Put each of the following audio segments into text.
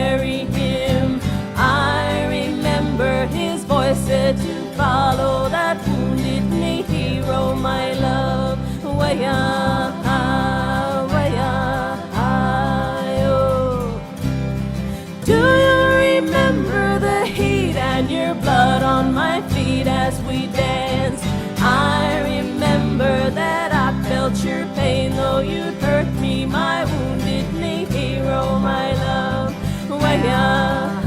bury him. I remember his voice said to follow that wounded knee hero, my love. Way-ah, way-ah, do you remember the heat and your blood on my feet as we danced? I remember that I felt your pain, though you'd hurt me, my wounded knee hero, my love. Way-ah,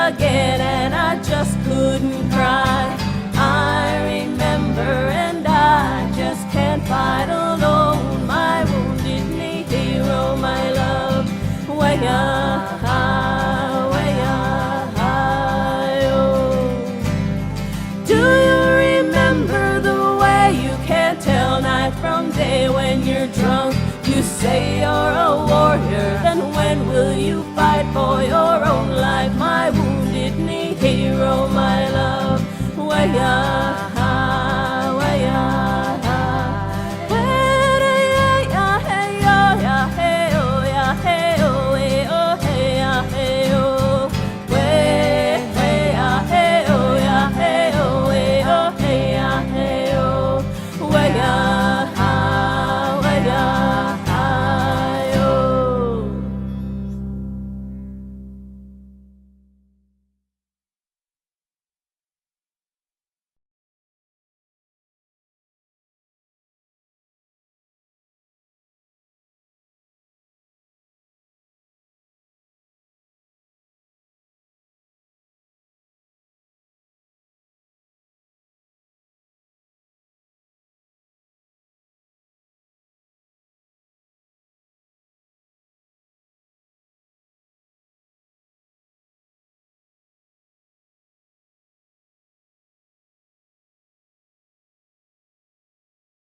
again, and I just couldn't cry. I remember, and I just can't fight alone, my wounded knee hero, my love. Way-ah, way-ah, oh. Do you remember the way you can't tell night from day when you're drunk? You say you're a warrior, then when will you fight for your own life, my wounded knee hero, my love? Way-ah.